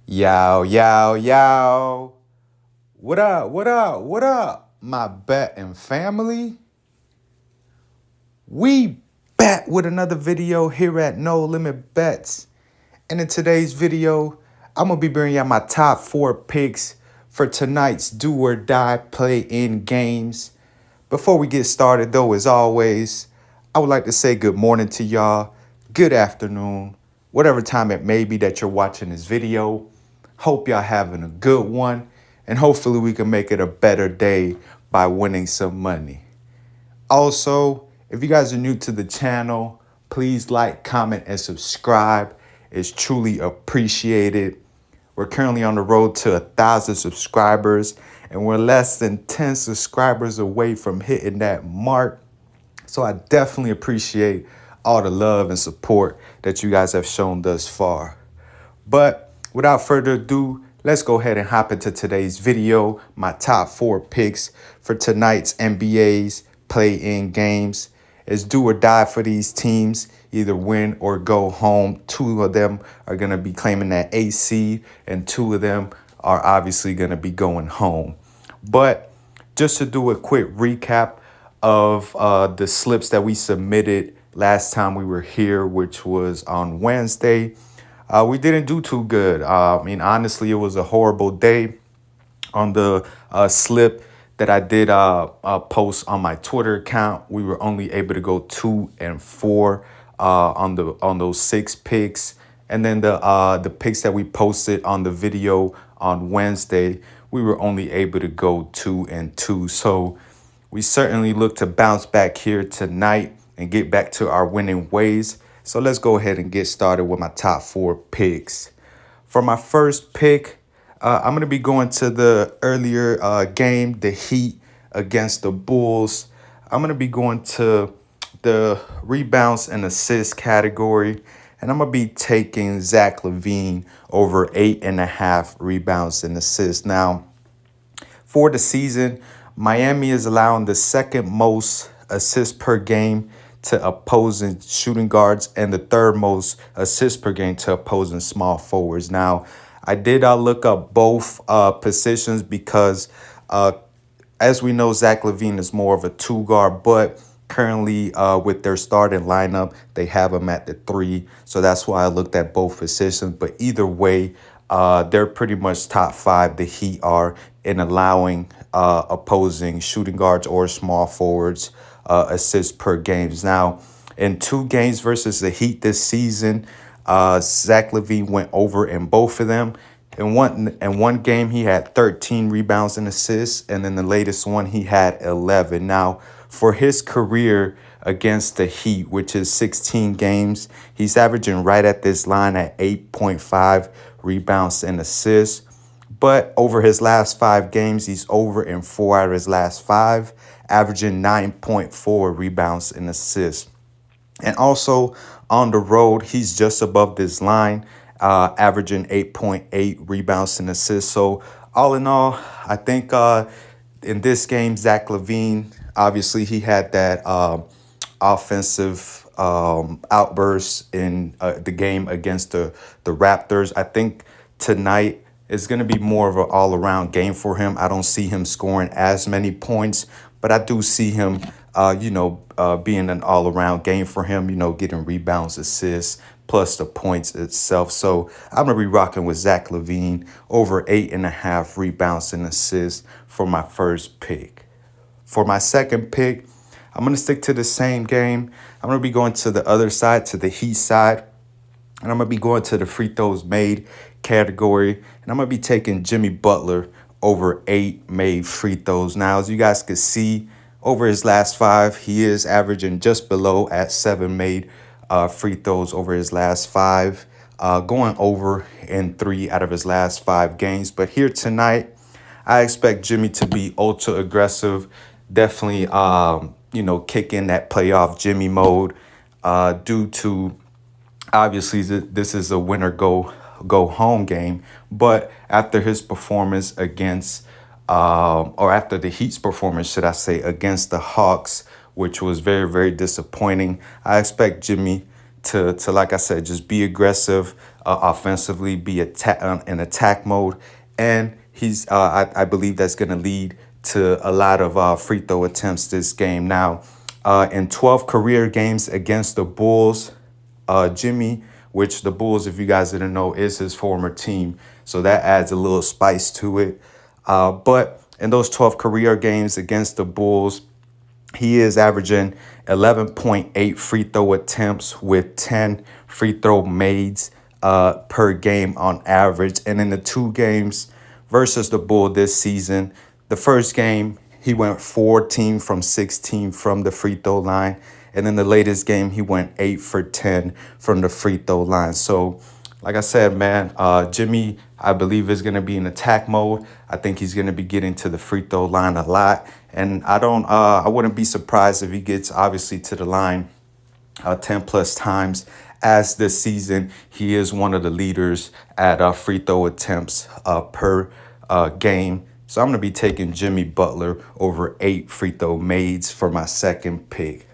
Yow, yow, yow. What up, what up, what up, my betting family? We back with another video here at No Limit Bets. And in today's video, I'm going to be bringing out my top 4 picks for tonight's do or die play-in games. Before we get started, though, as always, I would like to say good morning to y'all, good afternoon, whatever time it may be that you're watching this video. Hope y'all having a good one, and hopefully we can make it a better day by winning some money. Also, if you guys are new to the channel, please like, comment, and subscribe. It's truly appreciated. We're currently on the road to 1,000 subscribers, and we're less than 10 subscribers away from hitting that mark. So I definitely appreciate all the love and support that you guys have shown thus far. But without further ado, let's go ahead and hop into today's video, my top 4 picks for tonight's NBA's play-in games. It's do or die for these teams, either win or go home. 2 of them are going to be claiming that A seed, and 2 of them are obviously going to be going home. But just to do a quick recap of the slips that we submitted last time we were here, which was on Wednesday. We didn't do too good. Honestly, it was a horrible day. On the slip that I did post on my Twitter account, we were only able to go 2 and 4 on those 6 picks. And then the picks that we posted on the video on Wednesday, we were only able to go 2 and 2. So we certainly look to bounce back here tonight and get back to our winning ways. So let's go ahead and get started with my top 4 picks. For my first pick, I'm going to be going to the earlier game, the Heat against the Bulls. I'm going to be going to the rebounds and assists category, and I'm going to be taking Zach LaVine over 8.5 rebounds and assists. Now, for the season, Miami is allowing the second most assists per game to opposing shooting guards and the third most assists per game to opposing small forwards. Now, I did look up both positions because, as we know, Zach LaVine is more of a 2 guard, but currently with their starting lineup, they have him at the 3. So that's why I looked at both positions. But either way, they're pretty much top 5, the Heat are, in allowing opposing shooting guards or small forwards assists per games. Now, in 2 games versus the Heat this season, Zach LaVine went over in both of them. In one game, he had 13 rebounds and assists, and in the latest one, he had 11. Now, for his career against the Heat, which is 16 games, he's averaging right at this line at 8.5 rebounds and assists. But over his last 5 games, he's over in 4 out of his last 5, averaging 9.4 rebounds and assists. And also on the road, he's just above this line, averaging 8.8 rebounds and assists. So all in all, I think in this game, Zach LaVine, obviously he had that offensive outburst in the game against the Raptors. I think tonight is going to be more of an all-around game for him. I don't see him scoring as many points, but I do see him, being an all-around game for him, getting rebounds, assists, plus the points itself. So I'm going to be rocking with Zach LaVine over 8.5 rebounds and assists for my first pick. For my second pick, I'm going to stick to the same game. I'm going to be going to the other side, to the Heat side. And I'm going to be going to the free throws made category. And I'm going to be taking Jimmy Butler over 8 made free throws. Now, as you guys can see, over his last 5, he is averaging just below at 7 made free throws over his last 5, going over in 3 out of his last 5 games. But here tonight, I expect Jimmy to be ultra aggressive, definitely, kick in that playoff Jimmy mode due to, obviously, this is a winner go home game. But after his performance against, or after the Heat's performance, should I say, against the Hawks, which was very, very disappointing, I expect Jimmy to like I said, just be aggressive offensively, be in attack mode, and I believe that's going to lead to a lot of free throw attempts this game. Now, in 12 career games against the Bulls, Jimmy, which the Bulls, if you guys didn't know, is his former team, so that adds a little spice to it. But in those 12 career games against the Bulls, he is averaging 11.8 free throw attempts with 10 free throw mades per game on average. And in the two games versus the Bull this season, the first game, he went 14 from 16 from the free throw line. And in the latest game, he went 8 for 10 from the free throw line. So, like I said, man, Jimmy, I believe, is going to be in attack mode. I think he's going to be getting to the free throw line a lot. And I wouldn't be surprised if he gets obviously to the line 10 plus times. As this season, he is one of the leaders at free throw attempts per game. So I'm going to be taking Jimmy Butler over 8 free throw mades for my second pick.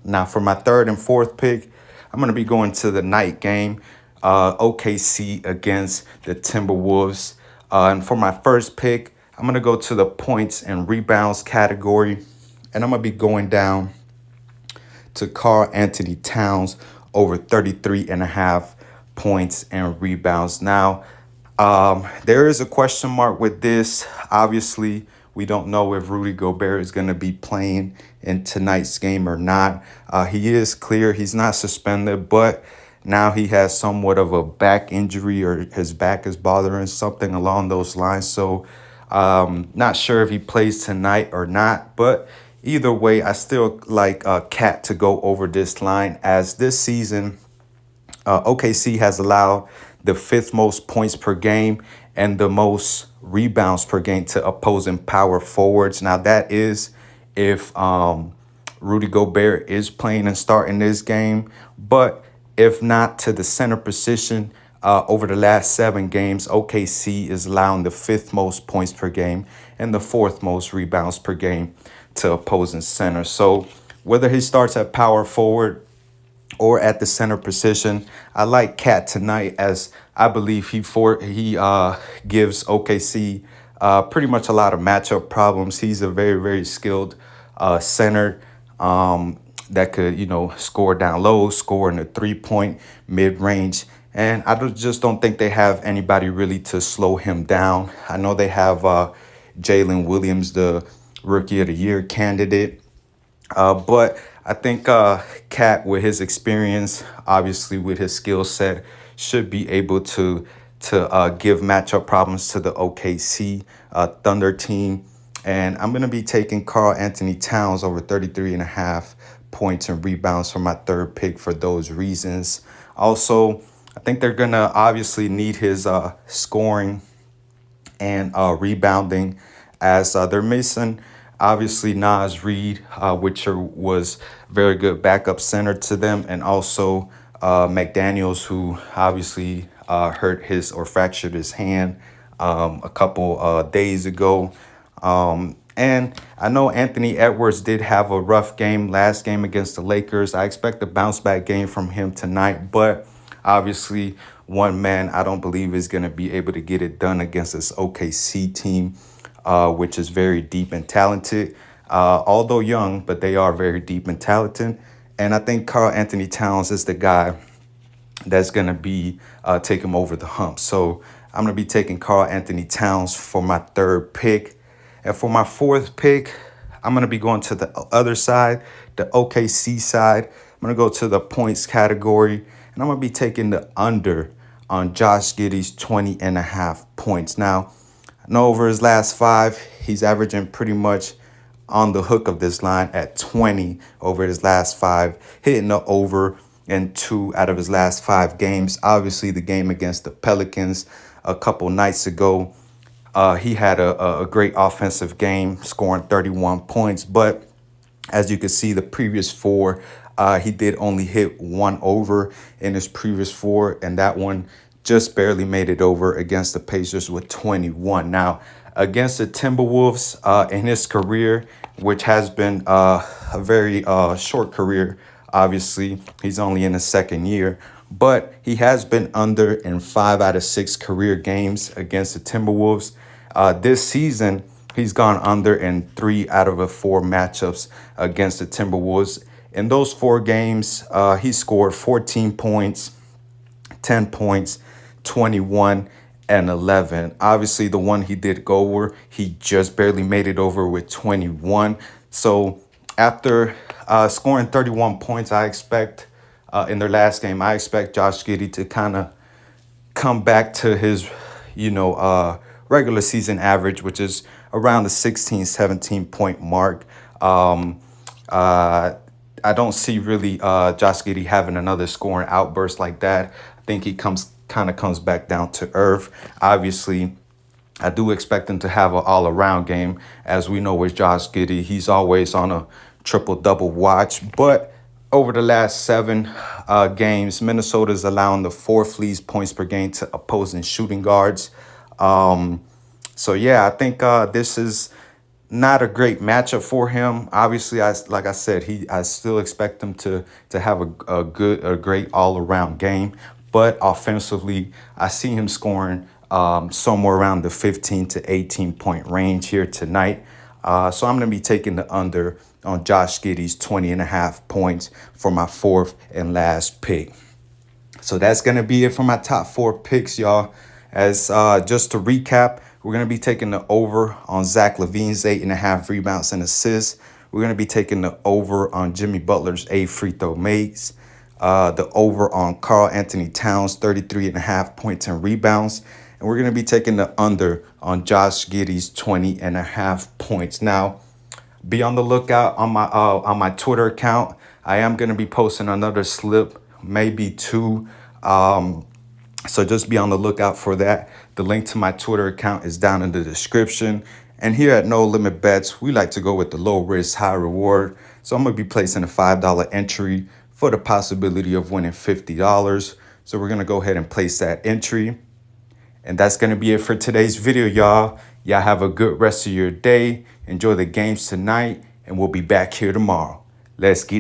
Now, for my third and fourth pick, I'm going to be going to the night game, OKC against the Timberwolves. And for my first pick, I'm going to go to the points and rebounds category, and I'm going to be going down to Karl Anthony Towns over 33.5 points and rebounds. Now, there is a question mark with this. Obviously, we don't know if Rudy Gobert is going to be playing in tonight's game or not. He is clear. He's not suspended, but now he has somewhat of a back injury, or his back is bothering, something along those lines. So not sure if he plays tonight or not, but either way, I still like Cat to go over this line, as this season OKC has allowed the 5th most points per game and the most rebounds per game to opposing power forwards. Now, that is if Rudy Gobert is playing and starting this game, but if not, to the center position, over the last 7 games, OKC is allowing the 5th most points per game and the 4th most rebounds per game to opposing center. So whether he starts at power forward or at the center position, I like Cat tonight, as I believe he gives OKC pretty much a lot of matchup problems. He's a very, very skilled center that could, score down low, score in the 3-point mid-range. And just don't think they have anybody really to slow him down. I know they have Jalen Williams, the Rookie of the Year candidate. But I think Cat, with his experience, obviously with his skill set, should be able to give matchup problems to the OKC Thunder team. And I'm going to be taking Karl Anthony Towns over 33.5 points and rebounds for my third pick for those reasons. Also, I think they're going to obviously need his scoring and rebounding, as they're missing, obviously, Naz Reid, which was very good backup center to them, and also McDaniels, who obviously hurt his or fractured his hand a couple days ago. And I know Anthony Edwards did have a rough game last game against the Lakers. I expect a bounce back game from him tonight, but obviously one man I don't believe is going to be able to get it done against this OKC team, which is very deep and talented, although young, but they are very deep and talented. And I think Karl Anthony Towns is the guy that's going to be take him over the hump. So I'm going to be taking Karl Anthony Towns for my third pick. And for my fourth pick, I'm going to be going to the other side, the OKC side. I'm going to go to the points category, and I'm going to be taking the under on Josh Giddey's 20.5 points. Now, I know over his last 5, he's averaging pretty much on the hook of this line at 20 over his last 5, hitting the over in 2 out of his last 5 games. Obviously, the game against the Pelicans a couple nights ago, he had a great offensive game, scoring 31 points. But as you can see, the previous 4, he did only hit 1 over in his previous 4, and that one just barely made it over against the Pacers with 21. Now, against the Timberwolves in his career, which has been a very short career, Obviously, he's only in his second year, but he has been under in 5 out of 6 career games against the Timberwolves. This season, he's gone under in 3 out of the 4 matchups against the Timberwolves. In those 4 games, he scored 14 points, 10 points, 21, and 11. Obviously, the one he did go over, he just barely made it over with 21. So after scoring 31 points, I expect in their last game, I expect Josh Giddey to kind of come back to his, regular season average, which is around the 16, 17 point mark. I don't see really Josh Giddey having another scoring outburst like that. I think he comes back down to earth. Obviously, I do expect him to have an all-around game. As we know with Josh Giddey, he's always on a triple-double watch. But over the last 7 games, Minnesota's allowing the 4th least points per game to opposing shooting guards. So yeah, I think this is not a great matchup for him. Obviously, like I said, I still expect him to have a great all around game. But offensively, I see him scoring somewhere around the 15 to 18 point range here tonight. So I'm going to be taking the under on Josh Giddey's 20.5 points for my 4th and last pick. So that's going to be it for my top 4 picks, y'all. As just to recap, we're going to be taking the over on Zach LaVine's 8.5 rebounds and assists. We're going to be taking the over on Jimmy Butler's 8 free throw makes. The over on Karl Anthony Towns' 33.5 points and rebounds. And we're going to be taking the under on Josh Giddey's 20.5 points. Now, be on the lookout on my Twitter account. I am going to be posting another slip, maybe 2. So just be on the lookout for that. The link to my Twitter account is down in the description. And here at No Limit Bets, we like to go with the low risk, high reward. So I'm going to be placing a $5 entry for the possibility of winning $50. So we're going to go ahead and place that entry. And that's going to be it for today's video, y'all. Y'all have a good rest of your day. Enjoy the games tonight, and we'll be back here tomorrow. Let's get